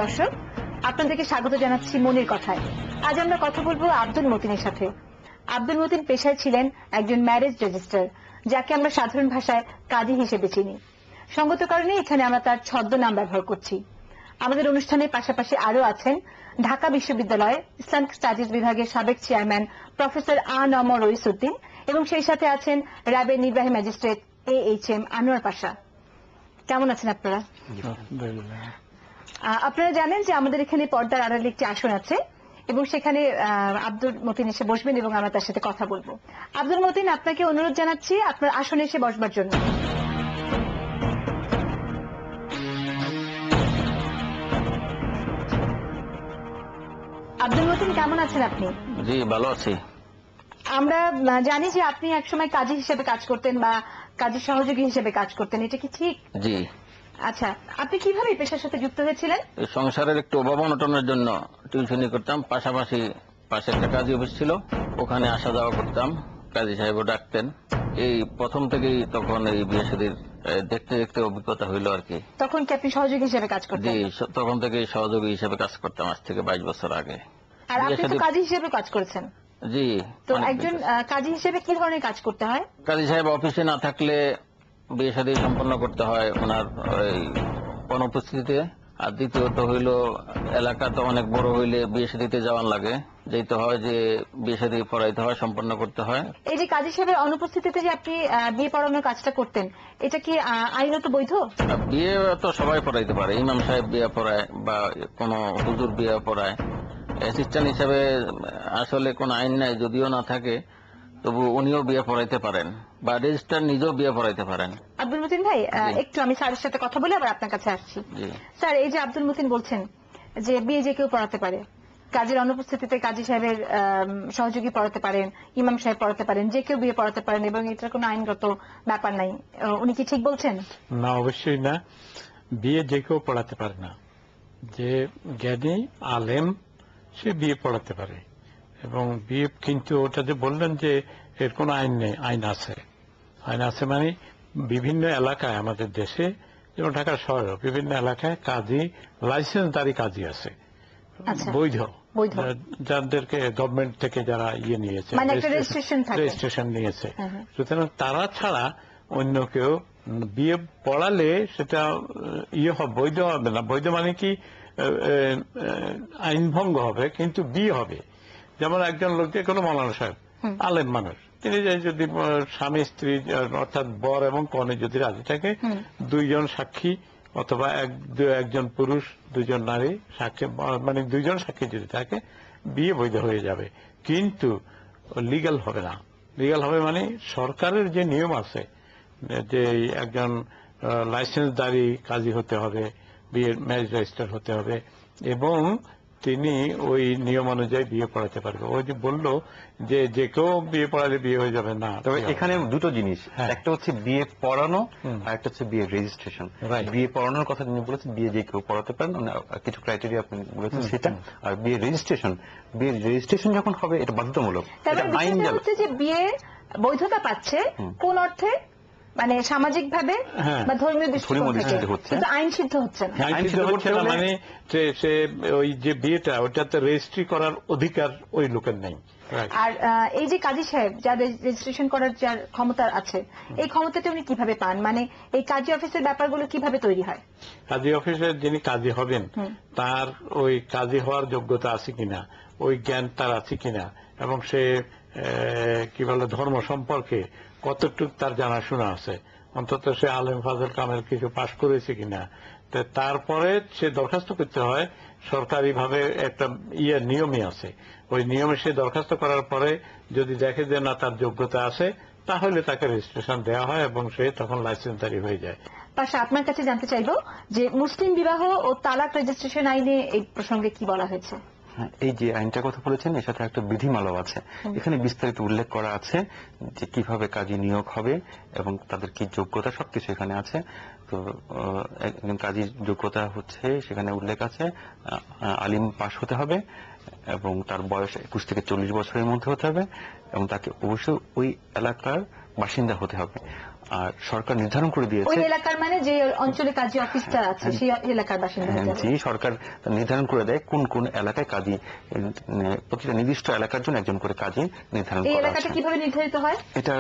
দর্শক, আপনাদেরকে স্বাগত জানাচ্ছি মনের কথায়। আজ আমরা কথা বলবো আব্দুল মতিনের সাথে। আব্দুল মতিন পেশায় ছিলেন একজন ম্যারেজ রেজিস্ট্রার, যাকে আমরা সাধারণ ভাষায় কাজী হিসেবে চিনি। সঙ্গত কারণে এখানে আমরা তার ছদ্মনাম ব্যবহার করছি। আমাদের অনুষ্ঠানের পাশাপাশি আরো আছেন ঢাকা বিশ্ববিদ্যালয়ের ইসলামিক স্টাডিজ বিভাগের সাবেক চেয়ারম্যান প্রফেসর আ.ন.ম রইসউদ্দিন এবং সেই সাথে আছেন র্যাবের নির্বাহী ম্যাজিস্ট্রেট এ.এইচ.এম. আনোয়ার পাশা। কেমন আছেন আপনারা? আপনারা জানেন যে আমাদের এখানে পর্দার আড়ালে একটি আসন আছে এবং সেখানে আব্দুল মতিন এসে বসবেন এবং আমরা তার সাথে কথা বলবো। আব্দুল মতিন, আপনাকে অনুরোধ জানাচ্ছি আপনার আসনে এসে বসবার জন্য। আব্দুল মতিন, কেমন আছেন আপনি? জি, ভালো আছি। আমরা জানি যে আপনি একসময় কাজী হিসেবে কাজ করতেন বা কাজী সহযোগী হিসেবে কাজ করতেন, এটা কি ঠিক? জি। আচ্ছা, আপনি কিভাবে এই পেশার সাথে যুক্ত হয়েছিলেন? সংসারের একটু অভাব অনটনের জন্য টিউশনি করতাম, পাশাপাশি পাশে একটা কাজী অফিস ছিল, ওখানে আসা যাওয়া করতাম, কাজী সাহেবও ডাকতেন। এই প্রথম থেকেই তখন এই বিয়ে শাদীর দেখতে দেখতে অভিজ্ঞতা হইল আর কি। তখন কি আপনি সহযোগী হিসেবে কাজ করতেন? জি, তখন থেকেই সহযোগী হিসেবে কাজ করতাম, আজ থেকে 22 বছর আগে। আর আপনি তো কাজী হিসেবে কাজ করেছেন। জি। তো একজন কাজী হিসেবে কি ধরনের কাজ করতে হয়? কাজী সাহেব অফিসে না থাকলে বিয়ে শাদী সম্পন্ন করতে হয় ওনার অনুপস্থিতিতে। আর দ্বিতীয়ত হইল, এলাকা তো অনেক বড় হইলে বিয়ে শাদীতে যাওয়ার লাগে, যেতে হয়, যে বিয়ে শাদী পড়াইতে হয়, সম্পন্ন করতে হয়। এই যে কাজী সাহেবের অনুপস্থিতিতে যে আপনি বিয়ে পড়ানোর কাজটা করতেন, এটা কি আইনত বৈধ? বিয়ে তো সবাই পড়াইতে পারে, ইমাম সাহেব বিয়ে পড়ায় বা কোন হুজুর বিয়ে পড়ায়। অ্যাসিস্ট্যান্ট হিসাবে আসলে কোন আইন নাই, যদিও না থাকে তবু উনিও বিয়ে পড়াইতে পারেন বা রেজিস্ট্রার নিজেও বিয়ে পড়াইতে পারেন। আব্দুল মতিন ভাই, একটু আমি স্যারের সাথে কথা বলে আবার আপনার কাছে আসছি। স্যার, এই যে আব্দুল মতিন বলছেন যে বিয়ে যে কেউ পড়াতে পারে, কাজের অনুপস্থিতিতে কাজী সাহেবের সহযোগী পড়াতে পারেন, ইমাম সাহেব পড়াতে পারেন, যে কেউ বিয়ে পড়াতে পারেন এবং এটার কোনো আইনগত ব্যাপার নাই, উনি কি ঠিক বলছেন? না, অবশ্যই না। বিয়ে যে কেউ পড়াতে পারে না। যে জ্ঞানী আলেম সে বিয়ে পড়াতে পারে। এবং বিয়ে, কিন্তু ওটা যে বললেন যে এর কোন আইন নেই, আইন আছে। আইন আছে মানে বিভিন্ন এলাকায় আমাদের দেশে, যেমন ঢাকা শহরে বিভিন্ন এলাকায় কাজী, লাইসেন্সধারী কাজী আছে, বৈধ, যাদেরকে গভর্নমেন্ট থেকে যারা নিয়েছে, রেজিস্ট্রেশন নিয়েছে। সুতরাং তারা ছাড়া অন্য কেউ বিয়ে পড়ালে সেটা বৈধ হবে না। বৈধ মানে কি, আইন ভঙ্গ হবে, কিন্তু বিয়ে হবে। যেমন একজন লোক, যে কোনো মৌলানা সাহেব, আলেম মানুষ, তিনি যদি স্বামী স্ত্রী অর্থাৎ বর এবং কনে যদি রাজি থাকে, দুইজন সাক্ষী অথবা একজন পুরুষ দুজন নারী সাক্ষী, মানে দুইজন সাক্ষী যদি থাকে, বিয়ে বৈধ হয়ে যাবে। কিন্তু লিগ্যাল হবে না। লিগ্যাল হবে মানে সরকারের যে নিয়ম আছে, যে একজন লাইসেন্সধারী কাজী হতে হবে, বিয়ের ম্যারেজ রেজিস্ট্রার হতে হবে এবং তিনি ওই নিয়ম অনুযায়ী বিয়ে পড়াতে পারবে। ওই যে বললো যে যে কেউ বিয়ে পড়ালে বিয়ে হয়ে যাবে না। তবে এখানে দুটো জিনিস, একটা হচ্ছে বিয়ে পড়ানো আর একটা হচ্ছে বিয়ে রেজিস্ট্রেশন। বিয়ে পড়ানোর কথা তিনি বলেছেন, বিয়ে যে কেউ পড়াতে পারেন, কিছু ক্রাইটেরিয়া আপনি বলেছেন সেটা। আর বিয়ে রেজিস্ট্রেশন যখন হবে এটা বাধ্যতামূলক, এটা আইন যাবে। যে বিয়ে বৈধতা পাচ্ছে কোন অর্থে, মানে সামাজিক ভাবে বা ধর্মীয় দৃষ্টিতে হচ্ছে, কিন্তু আইন সিদ্ধ হচ্ছে না। আইন সিদ্ধ হচ্ছে না মানে সে ওই যে বিয়েটা, ওটাতে রেজিস্ট্রি করার অধিকার ওই লোকের নেই। আর এই যে কাজী সাহেব যার রেজিস্ট্রেশন করার যার ক্ষমতা আছে, এই ক্ষমতাটা উনি কিভাবে পান? মানে এই কাজী অফিসের ব্যাপারগুলো কিভাবে তৈরি হয়? কাজী অফিসের যিনি কাজী হবেন তার ওই কাজী হওয়ার যোগ্যতা আছে কিনা, ওই জ্ঞান তার আছে কিনা, এবং সে কি বলে ধর্ম সম্পর্কে কতটুকু তার জানাশোনা আছে, অন্তত সে আলেম ফাজল কামেল কিছু পাশ করেছে কিনা। তারপরে সে দরখাস্ত করতে হয় সরকারি ভাবে, একটা নিয়মই আছে। ওই নিয়মে সে দরখাস্ত করার পরে যদি দেখে যে না তার যোগ্যতা আছে, তাহলে তাকে রেজিস্ট্রেশন দেওয়া হয় এবং সে তখন লাইসেন্সধারী হয়ে যায়। পাশা, আপনার কাছে জানতে চাইবো যে মুসলিম বিবাহ ও তালাক রেজিস্ট্রেশন আইনে এই প্রসঙ্গে কি বলা হয়েছে? এই যে আইনটার কথা বলেছেন, এর সাথে একটা বিধিমালাও আছে। এখানে বিস্তারিত উল্লেখ করা আছে যে কিভাবে কাজী নিয়োগ হবে এবং তাদের কি যোগ্যতা, সবকিছু এখানে আছে। তো কাজীর যোগ্যতা হচ্ছে সেখানে উল্লেখ আছে, আলিম পাশ হতে হবে এবং তার বয়স 21 থেকে 40 বছরের মধ্যে হতে হবে এবং তাকে অবশ্যই ওই এলাকার বাসিন্দা হতে হবে। আর সরকার নির্ধারণ করে ওই দিয়েছে, এলাকার মানে যে অঞ্চলে কাজী অফিসটা আছে সেই এলাকার বাসিন্দা হতে হবে। জি, সরকার নির্ধারণ করে দেয় কোন কোন এলাকায় কাজী, প্রতিটা নির্দিষ্ট এলাকার জন্য একজন করে কাজী নির্ধারণ এই করা এলাকাটা আছে। কিভাবে নির্ধারিত হয়? এটা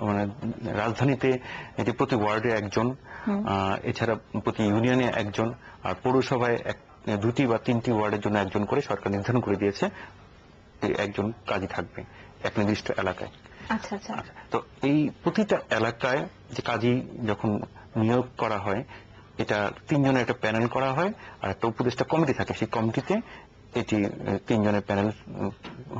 মানে রাজধানীতে এটি প্রতি ওয়ার্ডে একজন, এছাড়া প্রতি ইউনিয়নে একজন, আর পৌরসভায় 2টি বা 3টি ওয়ার্ডের জন্য একজন করে সরকার নির্ধারণ করে দিয়েছে একজন কাজী থাকবে এক নির্দিষ্ট এলাকায়। আচ্ছা আচ্ছা। তো এই প্রতিটা এলাকায় যে কাজী যখন নিয়োগ করা হয়, এটা 3 জনের একটা প্যানেল করা হয়, আর একটা উপদেষ্টা কমিটি থাকে। সেই কমিটিতে এটি 3 জনের প্যানেল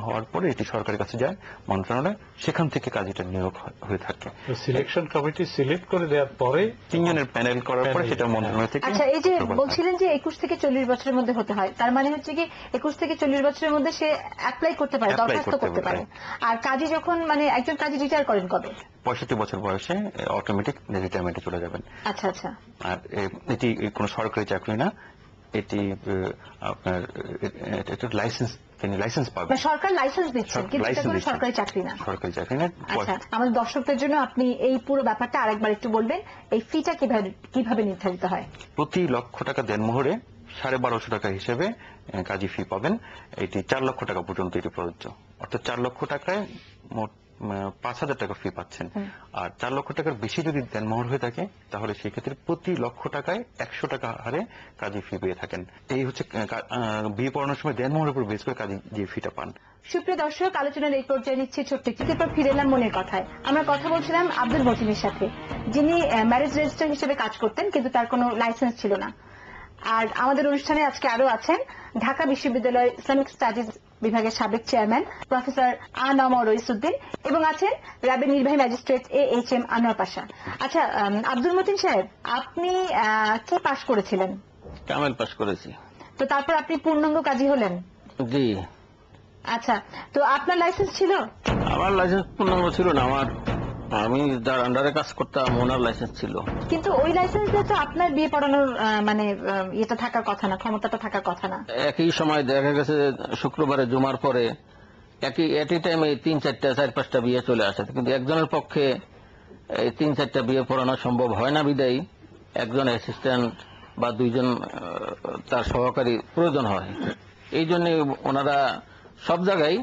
হওয়ার পরে এটি সরকারের কাছে যায় মন্ত্রণালয়, সেখান থেকে কাজীটা নিয়োগ হয়ে থাকে। সিলেকশন কমিটি সিলেক্ট করে দেওয়ার পরে 3 জনের প্যানেল করার পরে সেটা মন্ত্রণালয় থেকে। আচ্ছা, এই যে বলছিলেন যে 21 থেকে 40 বছরের মধ্যে হতে হয়, তার মানে হচ্ছে কি 21 থেকে 40 বছরের মধ্যে সে অ্যাপ্লাই করতে পারে, দরখাস্ত করতে পারে। আর কাজী যখন মানে একজন কাজী রিটায়ার করেন কবে? 65 বছর বয়সে অটোমেটিক রিটায়ারমেন্টে চলে যাবেন। আচ্ছা আচ্ছা। আর এটি কোনো সরকারি চাকরি না, এটি আপনার লাইসেন্স, তিনি লাইসেন্স পাবেন। সরকার লাইসেন্স দিচ্ছে, কিন্তু এটা কোনো সরকারি চাকরি না। সরকারি চাকরি না। আচ্ছা, আমাদের দর্শকদের জন্য আপনি এই পুরো ব্যাপারটা আরেকবার একটু বলবেন, এই ফিটা কিভাবে নির্ধারিত হয়? প্রতি লক্ষ টাকা দেনমোহরে 1250 টাকা হিসেবে কাজী ফি পাবেন। এটি 4 লক্ষ টাকা পর্যন্ত এটি প্রযোজ্য। অর্থাৎ 4 লক্ষ টাকায় মোট 5,000 টাকা ফি পাচ্ছেন। আর 4 লক্ষ টাকার বেশি যদি দেনমোহর হয়ে থাকে, তাহলে সেই ক্ষেত্রে প্রতি লক্ষ টাকায় 100 টাকা হারে কাজী ফি পেয়ে থাকেন। এই হচ্ছে বিয়ে পড়ানোর সময় দেনমোহরের উপর বেস করে কাজী যে ফিটা পান। সুপ্রিয় দর্শক, আলোচনার এই পর্যায়ে নিচ্ছে ছোট্ট একটি, এরপর ফিরে এলাম মনের কথায়। আমরা কথা বলছিলাম আব্দুল মতিনের সাথে, যিনি ম্যারেজ রেজিস্ট্রার হিসেবে কাজ করতেন, কিন্তু তার কোনো লাইসেন্স ছিল না। আর আমাদের অনুষ্ঠানে আজকে আরো আছেন ঢাকা বিশ্ববিদ্যালয় ইসলামিক স্টাডিজ বিভাগের সাবেক চেয়ারম্যান প্রফেসর আ.ন.ম রইসুদ্দিন, এবং আছেন র্যাবের নির্বাহী ম্যাজিস্ট্রেট এ.এইচ.এম. আনোয়ার পাশা। আচ্ছা, আব্দুল মতিন সাহেব, আপনি কি পাশ করেছিলেন? কামেল পাস করেছি। তো তারপর আপনি পূর্ণাঙ্গ কাজী হলেন? জি। আচ্ছা, তো আপনার লাইসেন্স ছিল? আমার লাইসেন্স পূর্ণাঙ্গ ছিল না, আমি যার আন্ডারে কাজ করতাম ওনার লাইসেন্স ছিল। কিন্তু ওই লাইসেন্স দিয়ে তো আপনার বিয়ে পড়ানোর মানে এটা থাকার কথা না, ক্ষমতাটা থাকার কথা না। একই সময় দেখা গেছে শুক্রবারে জুমার পরে একই টাইমে 3-4-5টা বিয়ে চলে আসে, কিন্তু একজনের পক্ষে এই 3-4টা বিয়ে পড়ানো সম্ভব হয় না, বিদায়ী একজন অ্যাসিস্ট্যান্ট বা 2 জন তার সহকারী প্রয়োজন হয়। এই জন্য ওনারা সব জায়গায়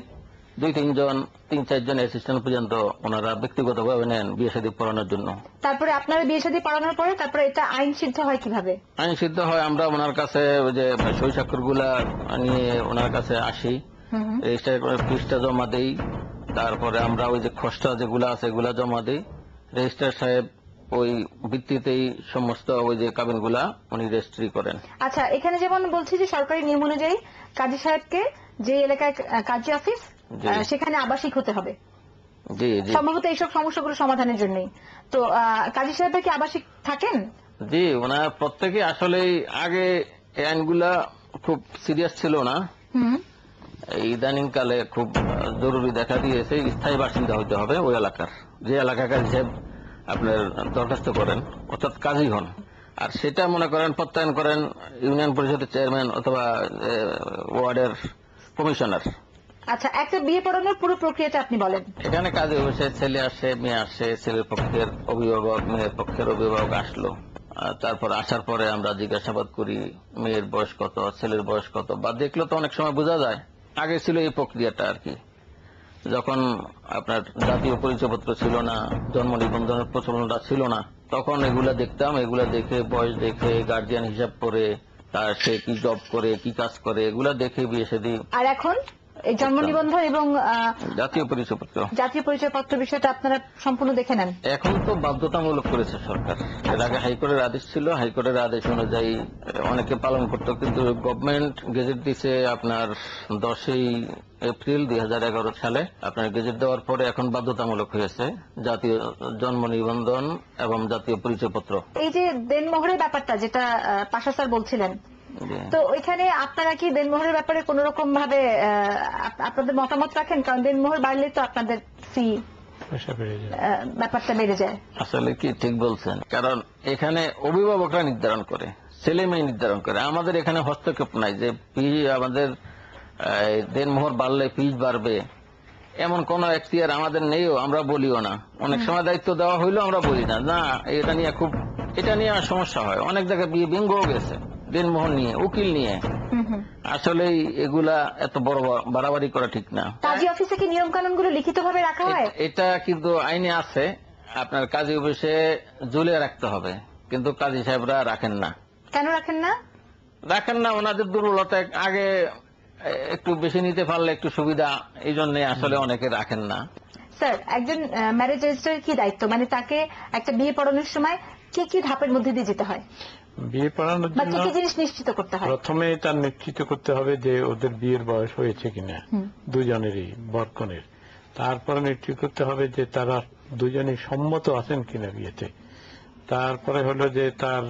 2-3 জন 3-4 জন অ্যাসিস্ট্যান্ট পর্যন্ত ওনারা ব্যক্তিগতভাবে নেন বিয়ে শাদী পড়ানোর জন্য। তারপরে আপনারা বিয়ে শাদী পড়ানোর পরে তারপরে এটা আইন সিদ্ধ হয় কিভাবে? আইন সিদ্ধ হয়, আমরা ওনার কাছে যে সই স্বাক্ষর গুলা নিয়ে ওনার কাছে আসি, রেজিস্টার করে ফিসটা জমা দেই, তারপরে আমরা ওই যে খসড়া যেগুলো আছে এগুলা জমা দিই। রেজিস্ট্রার সাহেব ওই ভিত্তিতেই সমস্ত ওই যে কাবিনগুলা উনি রেজিস্ট্রি করেন। আচ্ছা, এখানে যেমন বলছি যে সরকারি নিয়ম অনুযায়ী কাজী সাহেবকে যে এলাকায় কাজী অফিস, সেখানে আবাসিক হতে হবে। জি জি, সম্ভবত এইসব সমস্যাগুলো সমাধানের জন্যই তো কাজী সাহেব কি আবাসিক থাকেন? জি, ওনার প্রত্যেকে আসলে আগে এই আইনগুলা খুব সিরিয়াস ছিল না, ইদানিং কালে খুব জরুরি দেখা দিয়েছে। স্থায়ী বাসিন্দা হইতে হবে ওই এলাকার, যে এলাকা কাজী সাহেব আপনার দরখাস্ত করেন অর্থাৎ কাজী হন, আর সেটা মনে করেন প্রত্যয়ন করেন ইউনিয়ন পরিষদের চেয়ারম্যান অথবা ওয়ার্ডের কমিশনার। আচ্ছা, একটা বিয়ে পড়ানোর পুরো প্রক্রিয়াটা আপনি বলেন। এখানে কাজে বসে ছেলে আসে, মেয়ে আসে, ছেলের পক্ষের অভিভাবক মেয়ের পক্ষের অভিভাবক আসলো, তারপর আসার পরে আমরা জিজ্ঞাসাবাদ করি মেয়ের বয়স কত, ছেলের বয়স কত, বা দেখলে তো অনেক সময় বোঝা যায়। আগে ছিল এই প্রক্রিয়াটা আর কি, যখন আপনার জাতীয় পরিচয়পত্র ছিল না, জন্ম নিবন্ধনের প্রচলনটা ছিল না, তখন এগুলা দেখতাম, এগুলা দেখে বয়স দেখে গার্জিয়ান হিসাব করে তার সে কি জব করে কি কাজ করে এগুলা দেখে বিয়ে শাদী। আর এখন এই জন্ম নিবন্ধন এবং জাতীয় পরিচয়পত্র বিষয়টা আপনারা সম্পূর্ণ দেখে নেন? এখন তো বাধ্যতামূলক করেছে সরকার। এর আগে হাইকোর্টের আদেশ ছিল, হাইকোর্টের আদেশ অনুযায়ী অনেকে পালন করত, কিন্তু গভর্নমেন্ট গেজেট দিছে আপনার 10ই এপ্রিল 2011 সালে। আপনার গেজেট দেওয়ার পরে এখন বাধ্যতামূলক হয়েছে জাতীয় জন্ম নিবন্ধন এবং জাতীয় পরিচয়পত্র। এই যে দেনমোহরের ব্যাপারটা যেটা পাশা স্যার বলছিলেন, তো ওইখানে আপনারা কি দেনমোহরের ব্যাপারে কোন রকম ভাবে আপনাদের মতামত রাখেন? কারণ দেনমোহর বাড়লে তো আপনাদের ফি ব্যাপারটা বেড়ে যায়। আসলে কি ঠিক বলছেন, কারণ এখানে অভিভাবকরা নির্ধারণ করে, ছেলে মেয়ে নির্ধারণ করে, আমাদের এখানে হস্তক্ষেপ নাই যে আমাদের দেনমোহর বাড়লে ফিস বাড়বে, এমন কোন এখতিয়ার আমাদের নেইও, আমরা বলিও না। অনেক সময় দায়িত্ব দেওয়া হইলেও আমরা বলি না, না এটা নিয়ে সমস্যা হয়। অনেক জায়গায় বিয়ে ভেঙ্গেও গেছে, দিনমোহর নিয়ে, উকিল নিয়ে। আসলেই এগুলা এত বড় বাড়াবাড়ি করা ঠিক না। কাজী অফিসে কি নিয়ম কানুন গুলো লিখিত ভাবে রাখা হয়? এটা কিন্তু আইনে আছে, আপনার কাজী অফিসে ঝুলিয়ে রাখতে হবে, কিন্তু কাজী সাহেবরা রাখেন না। কেন রাখেন না? ওনাদের দুর্বলতা, আগে একটু বেশি নিতে পারলে একটু সুবিধা, এই জন্য আসলে অনেকে রাখেন না। স্যার, একজন ম্যারেজ রেজিস্ট্রারের কি দায়িত্ব, মানে তাকে একটা বিয়ে পড়ানোর সময় কি কি ধাপের মধ্যে দিয়ে যেতে হয়, বিয়ে পড়ানোর বা কি জন্য কি জিনিস নিশ্চিত করতে হয়? প্রথমে তার নিশ্চিত করতে হবে যে ওদের বিয়ের বয়স হয়েছে কিনা, দুজনেরই, বরকনের। তারপরে নিশ্চিত করতে হবে যে তারা দুজনেই সম্মত আছেন কিনা বিয়েতে। তারপরে হলো যে তার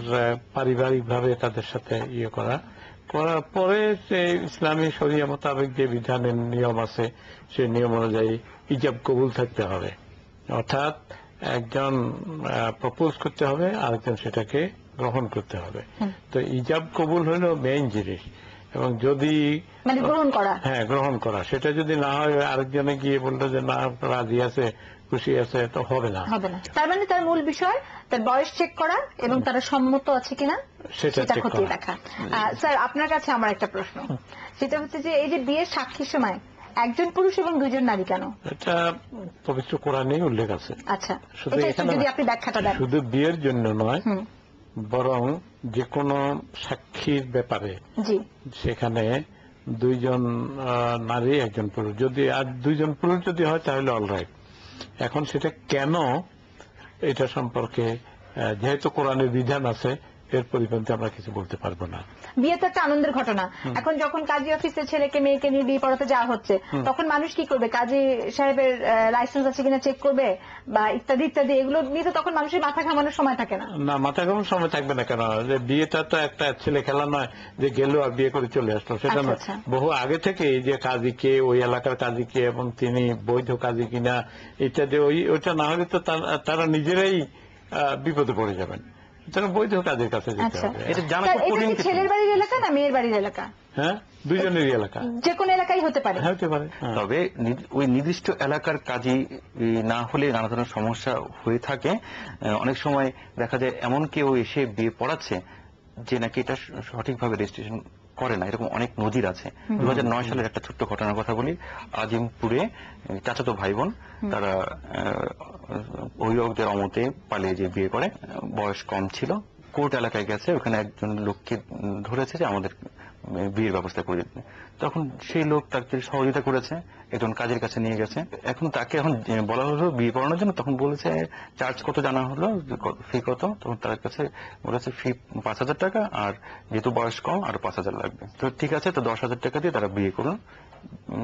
পারিবারিক ভাবে তাদের সাথে করার পরে যে ইসলামী শরিয়া মোতাবেক যে বিধানের নিয়ম আছে সেই নিয়ম অনুযায়ী ইজাব কবুল থাকতে হবে। অর্থাৎ একজন প্রপোজ করতে হবে, আরেকজন সেটাকে গ্রহণ করতে হবে। তো ইজাব কবুল হলো মেইন জিনিস। এবং যদি মানে গ্রহণ করা, সেটা যদি না হয়, আরেকজনে গিয়ে বললো যে না রাজি আছে, খুশি আছে, তো হবে না। তার মানে তার মূল বিষয় তার বয়স চেক করা এবং তারা সম্মত আছে কিনা সেটা খতিয়ে দেখা। স্যার, আপনার কাছে আমার একটা প্রশ্ন, সেটা হচ্ছে যে এই যে বিয়ের সাক্ষীর সময় একজন পুরুষ এবং দুজন নারী কেন? এটা পবিত্র কোরআনেই উল্লেখ আছে। আচ্ছা, যদি আপনি ব্যাখ্যাটা দেন। শুধু বিয়ের জন্য নয়, বরং যে কোনো সাক্ষীর ব্যাপারে সেখানে দুইজন নারী একজন পুরুষ, যদি আর দুইজন পুরুষ যদি হয় তাহলে অলরাইট। এখন সেটা কেন, এটা সম্পর্কে যেহেতু কোরআনের বিধান আছে, এর পরিপন্থী আমরা কিছু বলতে পারবো না। বিয়ে তো একটা আনন্দের ঘটনা। এখন যখন কাজী অফিসে ছেলেকে মেয়েকে নিয়ে বিয়ে পড়াতে যাওয়া হচ্ছে, তখন মানুষ কি করবে? কাজী সাহেবের লাইসেন্স আছে কিনা চেক করবে, বা ইত্যাদি ইত্যাদি। এগুলো নিয়ে তো তখন মানুষের মাথা ঘামানোর সময় থাকে না। না, মাথা ঘামানোর সময় থাকবে না কেন? যে বিয়েটা তো একটা ছেলে খেলা নয় যে গেল আর বিয়ে করে চলে আসলো, সেটা নয়। বহু আগে থেকে এই যে কাজী কে, ওই এলাকার কাজী কে, এবং তিনি বৈধ কাজী কিনা ইত্যাদি, ওইটা না হলে তো তারা নিজেরাই বিপদে পড়ে যাবেন। বৈধ কাজের কাছে যেতে হবে। ছেলের বাড়ির এলাকা না মেয়ের বাড়ির এলাকা? হ্যাঁ, দুজনেরই এলাকা, যে কোনো এলাকায় হতে পারে। তবে ওই নির্দিষ্ট এলাকার কাজী না হলে নানা ধরনের সমস্যা হয়ে থাকে। অনেক সময় দেখা যায় এমন কেউ এসে বিয়ে পড়াচ্ছে যে নাকি এটা সঠিকভাবে রেজিস্ট্রেশন করে না, এরকম অনেক নজির আছে। 2009 সালের একটা ছোট্ট ঘটনার কথা বলি। আজিমপুরে চাচাতো ভাই বোন, তারা অভিভাবকদের অমতে পালিয়ে যে বিয়ে করে, বয়স কম ছিল। কোর্ট এলাকায় গেছে, ওখানে একজন লোককে ধরেছে যে আমাদের বিয়ের ব্যবস্থা করে দিতে। তখন সেই লোক তাকে সহযোগিতা করেছে, একজন কাজের কাছে নিয়ে গেছে। এখন তাকে বলা হলো বিয়ে পড়ানোর জন্য, তখন বলেছে চার্জ কত জানা হলো, ফি কত। তখন তার কাছে বলেছে ফি 5,000 টাকা, আর যেহেতু বয়স কম আরো 5,000 লাগবে। তো ঠিক আছে, তো 10,000 টাকা দিয়ে তারা বিয়ে করুন।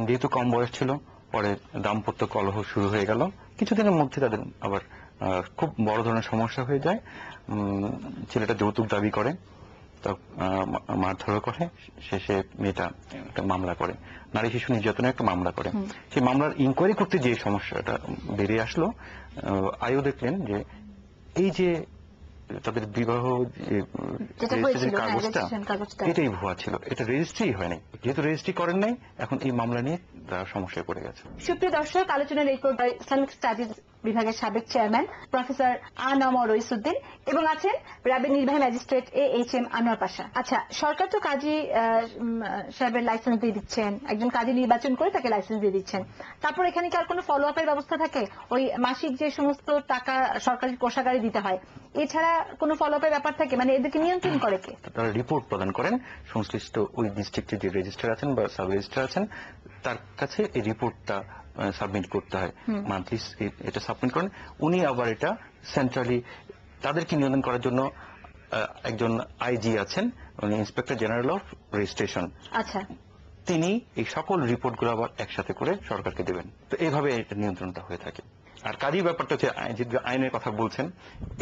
যেহেতু কম বয়স ছিল, পরে দাম্পত্য কলহ শুরু হয়ে গেল। কিছুদিনের মধ্যে তাদের আবার খুব বড় ধরনের সমস্যা হয়ে যায়। ছেলেটা যৌতুক দাবি করে, তো মারধর করে, শেষে মেয়েটা একটা মামলা করে, নারী শিশু নির্যাতনের একটা মামলা করে। সেই মামলার ইনকোয়ারি করতে যে সমস্যাটা বেরিয়ে আসলো, আইও দেখলেন যে এই যে তাদের বিবাহ কাগজটা, এটাই ভুয়া ছিল, এটা রেজিস্ট্রি হয়নি। যেহেতু রেজিস্ট্রি করেন নাই, এখন এই মামলা নিয়ে তারা সমস্যায় পড়ে গেছে। সুপ্রিয় দর্শক, আলোচনার এই পর্যায়ে ইসলামিক স্টাডিজ বিভাগের সাবেক চেয়ারম্যান প্রফেসর আ.ন.ম রইসুদ্দিন এবং আছেন র্যাবের নির্বাহী ম্যাজিস্ট্রেট এ.এইচ.এম. আনোয়ার পাশা। আচ্ছা, সরকার তো কাজী সাহেবের লাইসেন্স দিয়ে দিচ্ছেন, একজন কাজী নির্বাচন করে তাকে লাইসেন্স দিয়ে দিচ্ছেন। তারপর এখানে কি আর কোনো ফলো আপের ব্যবস্থা থাকে? ওই মাসিক যে সমস্ত টাকা সরকারি কোষাগারে দিতে হয়, এছাড়া কোনো ফলো আপের ব্যাপার থাকে? মানে এদেরকে নিয়ন্ত্রণ করে কে? তারা রিপোর্ট প্রদান করেন সংশ্লিষ্ট ওই ডিস্ট্রিক্টের যে রেজিস্ট্রার আছেন বা সাব রেজিস্ট্রার আছেন, তার কাছে এই রিপোর্টটা সাবমিট করতে হয়। মান্থলি এটা সাবমিট করেন উনি। আবার এটা সেন্ট্রালি তাদেরকে নিয়ন্ত্রণ করার জন্য একজন আইজি আছেন, উনি ইন্সপেক্টর জেনারেল অফ রেজিস্ট্রেশন। আচ্ছা, তিনি এই সকল রিপোর্টগুলো আবার একসাথে করে সরকারকে দেবেন। তো এইভাবে এটা নিয়ন্ত্রণটা হয়ে থাকে। আর কাজী ব্যাপারটা হচ্ছে, যে আইনের কথা বলছেন,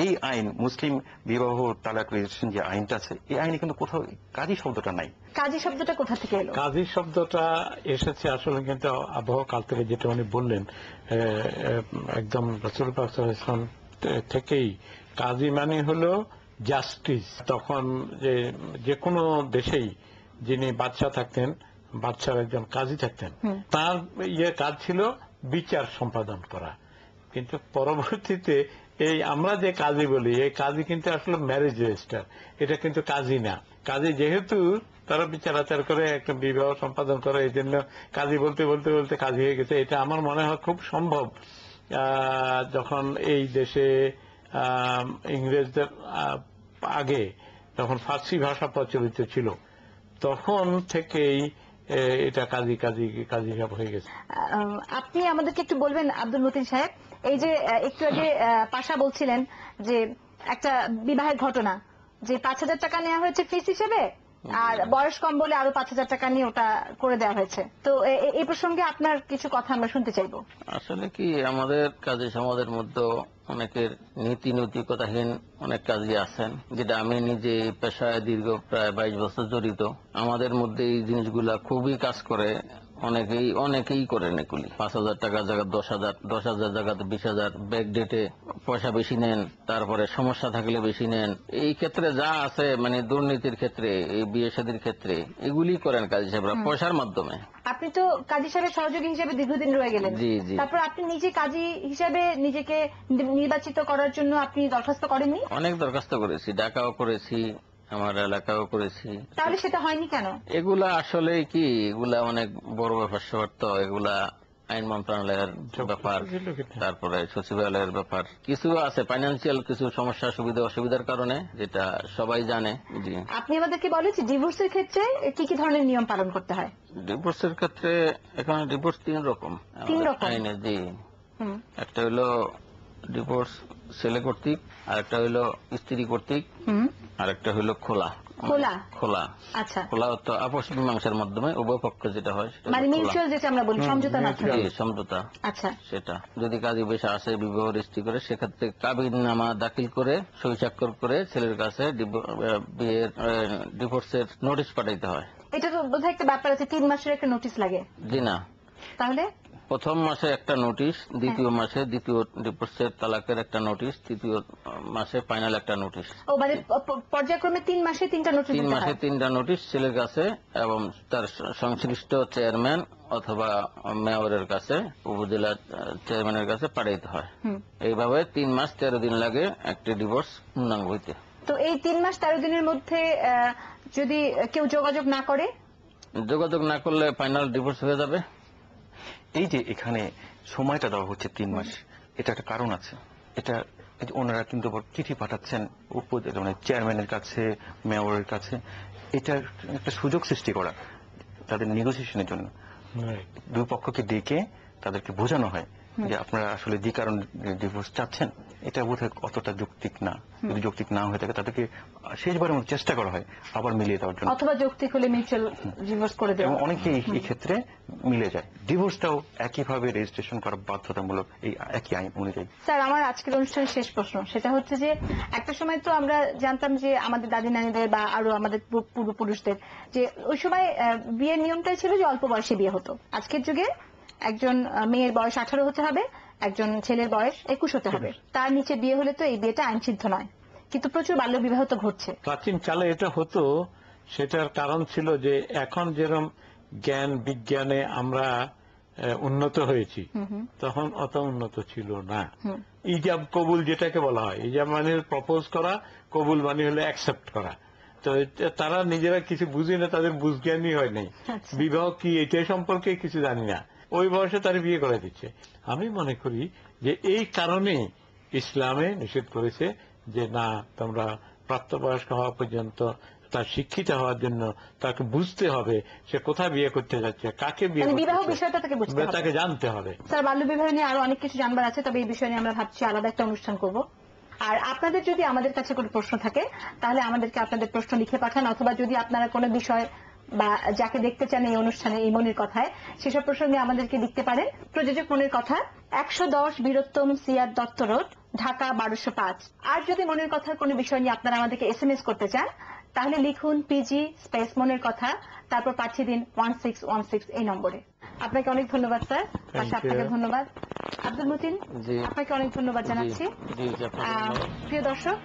এই আইন মুসলিম বিবাহ তালাক রেজিস্ট্রেশন যে আইনটা আছে, এই আইনে কিন্তু কোথাও কাজী শব্দটা নাই। কাজী শব্দটা কোথা থেকে এলো? কাজী শব্দটা এসেছে আসলে কিন্তু আবহাওয়া কাল থেকে, যেটা উনি বললেন, একদম রাসূল পাক সাল্লাল্লাহু আলাইহি ওয়াসাল্লাম থেকেই কাজী মানে হলো জাস্টিস। তখন যে কোনো দেশেই যিনি বাদশাহ থাকতেন, বাদশার একজন কাজী থাকতেন, তার কাজ ছিল বিচার সম্পাদন করা। কিন্তু পরবর্তীতে এই আমরা যে কাজী বলি, এই কাজী কিন্তু আসলে ম্যারেজ রেজিস্টার, এটা কিন্তু কাজী না। কাজী যেহেতু তারা বিচার আচার করে একটা বিবাহ সম্পাদন করে, এই জন্য কাজী বলতে বলতে বলতে কাজী হয়ে গেছে। এটা আমার মনে হয় খুব সম্ভব যখন এই দেশে ইংরেজদের আগে যখন ফার্সি ভাষা প্রচলিত ছিল, তখন থেকেই এটা কাজী কাজী কাজী সাহেব হয়ে গেছে। আপনি আমাদেরকে একটু বলবেন আব্দুল মতিন সাহেব, এই যে একটু আগে পাশা বলছিলেন যে একটা বিবাহের ঘটনা, যে 5,000 টাকা নেওয়া হয়েছে ফিস হিসেবে, আর বয়স কম বলে আরো 5,000 টাকা নিয়ে ওটা করে দেওয়া হয়েছে। তো এই প্রসঙ্গে আপনার কিছু কথা আমরা শুনতে চাইবো। আসলে কি, আমাদের কাজী সমাজের মধ্যে অনেকের নীতি নৈতিকতাহীন অনেক কাজী আছেন, যেটা আমি নিজে এই পেশায় দীর্ঘ প্রায় 22 বছর জড়িত। আমাদের মধ্যে এই জিনিসগুলা খুবই কাজ করে। অনেকেই করেন এগুলি। 5,000 টাকার জায়গায় 10,000, 10,000 জায়গাতে 20,000, ব্যাক ডেটে পয়সা বেশি নেন, তারপরে সমস্যা থাকলে বেশি নেন। এই ক্ষেত্রে যা আছে, মানে দুর্নীতির ক্ষেত্রে, এই বিয়ে শাদীর ক্ষেত্রে এগুলি করেন কাজী সাহেবরা পয়সার মাধ্যমে। আপনি তো কাজী সাহেবের সহযোগী হিসেবে দীর্ঘদিন রয়ে গেলেন। জি জি। তারপর আপনি নিজে কাজী হিসেবে নিজেকে নির্বাচিত করার জন্য আপনি দরখাস্ত করেননি? অনেক দরখাস্ত করেছি, ডাকাও করেছি, আমার এলাকাও করেছি। তাহলে সেটা হয়নি কেন? এগুলা আসলে কি, এগুলা অনেক বড় ব্যাপার স্যাপার, তো এগুলা আইন মন্ত্রণালয়ের ব্যাপার, তারপরে সচিবালয়ের ব্যাপার। কিছু আছে ফাইন্যান্সিয়াল কিছু সমস্যা, সুবিধা অসুবিধার কারণে, যেটা সবাই জানে। জি। আপনি আমাদেরকে বলেন যে ডিভোর্সের ক্ষেত্রে কি কি ধরনের নিয়ম পালন করতে হয়? ডিভোর্সের ক্ষেত্রে এখানে ডিভোর্স 3 রকম আইনে। জি। একটা হলো ডিভোর্স ছেলে কর্তৃক, আর একটা হলো স্ত্রী কর্তৃক, আর একটা হলো খোলা। খোলা, আচ্ছা, খোলা তো আপোষ মীমাংসার মাধ্যমে উভয় পক্ষ যেটা হয়, মানে মিউচুয়াল, যেটা আমরা বলি সমঝোতা মাধ্যমে। সমঝোতা। আচ্ছা, সেটা যদি কাজী বেশা আসে বিবাহ রেজিস্ট্রি করে, সেক্ষেত্রে কাবিননামা দাখিল করে সই স্বাক্ষর করে ছেলের কাছে বিয়ের ডিভোর্সের নোটিশ পাঠাইতে হয়। এটা তো বোধহয় একটা ব্যাপার আছে, 3 মাসের একটা নোটিশ লাগে। জি না, তাহলে প্রথম মাসে একটা নোটিশ, দ্বিতীয় মাসে দ্বিতীয় ডিভোর্সের তালাকের একটা নোটিশ, তৃতীয় মাসে ফাইনাল একটা নোটিশ। ও মানে পর্যায়ক্রমে 3 মাসে 3টা নোটিশ। 3 মাসে 3টা নোটিশ ছেলের কাছে এবং তার সংশ্লিষ্ট চেয়ারম্যান অথবা মেয়রের কাছে, উপজেলা চেয়ারম্যানের কাছে পাঠাইতে হয়। এইভাবে 3 মাস 13 দিন লাগে একটি ডিভোর্স পূর্ণাঙ্গ হইতে। তো এই 3 মাস 13 দিনের মধ্যে যদি কেউ যোগাযোগ না করে? যোগাযোগ না করলে ফাইনাল ডিভোর্স হয়ে যাবে। এই যে এখানে সময়টা দেওয়া হচ্ছে 3 মাস, এটা একটা কারণ আছে। এটা ওনারা কিন্তু চিঠি পাঠাচ্ছেন উপজেলা মানে চেয়ারম্যানের কাছে, মেয়রের কাছে। এটা একটা সুযোগ সৃষ্টি করা তাদের নেগোসিয়েশনের জন্য। দুই পক্ষকে ডেকে তাদেরকে বোঝানো হয় যে আপনারা আসলে যে কারণ ডিভোর্স চাচ্ছেন, এটা বোধহয় অতটা যৌক্তিক না। যদি যৌক্তিক না হয়ে থাকে তাদেরকে শেষবারের মতো চেষ্টা করা হয় আবার মিলিয়ে দেওয়ার জন্য, অথবা যৌক্তিক হলে মিউচুয়াল ডিভোর্স করে দেওয়া। এবং অনেকে এই ক্ষেত্রে মিলে যায়। ডিভোর্সটাও একইভাবে রেজিস্ট্রেশন করা বাধ্যতামূলক এই একই আইন অনুযায়ী। স্যার, আমার আজকের অনুষ্ঠানের শেষ প্রশ্ন, সেটা হচ্ছে যে একটা সময় তো আমরা জানতাম যে আমাদের দাদি নানিদের বা আরো আমাদের পূর্বপুরুষদের, যে ওই সময় বিয়ের নিয়মটাই ছিল যে অল্প বয়সে বিয়ে হতো। আজকের যুগে একজন মেয়ের বয়স 18 হতে হবে, একজন ছেলের বয়স 21 হতে হবে। তার নিচে বিয়ে হলে তো এই বিয়েটা আইনসিদ্ধ নয়, কিন্তু প্রচুর বাল্য বিবাহ তো ঘটছে। প্রাচীন কালে এটা হতো, সেটার কারণ ছিল যে এখন যেরকম জ্ঞান বিজ্ঞানে আমরা উন্নত হয়েছি, তখন অত উন্নত ছিল না। ইজাব কবুল যেটাকে বলা হয়, ইজাব মানে প্রপোজ করা, কবুল মানে হলো অ্যাকসেপ্ট করা। তো তারা নিজেরা কিছু বুঝি না, তাদের বুঝজ্ঞানই হয় নাই। বিবাহ কি এটা সম্পর্কে কিছু জানি না, ওই বয়সে তারা বিয়ে করে দিচ্ছে। আমি মনে করি যে এই কারণে ইসলামে নিষেধ করেছে যে না, তোমরা প্রাপ্তবয়স্ক হওয়া পর্যন্ত তার শিক্ষিত হওয়ার জন্য তাকে বুঝতে হবে সে কোথায় বিয়ে করতে যাচ্ছে, কাকে বিয়ে করতে বিবাহ যাচ্ছে, বিষয়টা তাকে জানতে হবে। স্যার, বাল্য বিবাহ নিয়ে আরো অনেক কিছু জানবার আছে, তবে এই বিষয় নিয়ে আমরা ভাবছি আলাদা একটা অনুষ্ঠান করব। আর আপনাদের যদি আমাদের কাছে কোনো প্রশ্ন থাকে তাহলে আমাদেরকে আপনাদের প্রশ্ন লিখে পাঠান, অথবা যদি আপনারা কোনো বিষয় বা যাকে দেখতে চান এই অনুষ্ঠানে এই মনির কথায়, সেসব প্রসঙ্গে আমাদেরকে লিখতে পারেন। প্রযোজক মনির কথা, 110 বীরোত্তম সিআর দত্ত রোড, ঢাকা 1205। আর যদি মনের কথার কোনো বিষয় নিয়ে আপনারা আমাদেরকে SMS করতে চান তাহলে লিখুন PG স্পেস মনের কথা, তারপর পাঠিয়ে দিন 1616 এই নম্বরে। আপনাকে অনেক ধন্যবাদ স্যার। আপনাকে ধন্যবাদ আব্দুল মতিন, আপনাকে অনেক ধন্যবাদ জানাচ্ছি। প্রিয় দর্শক,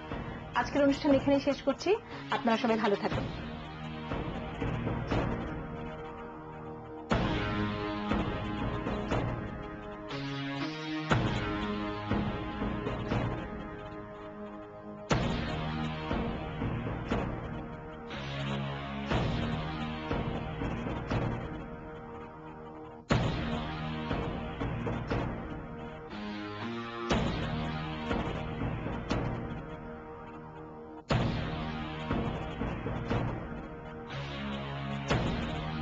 আজকের অনুষ্ঠান এখানেই শেষ করছি। আপনারা সবাই ভালো থাকুন।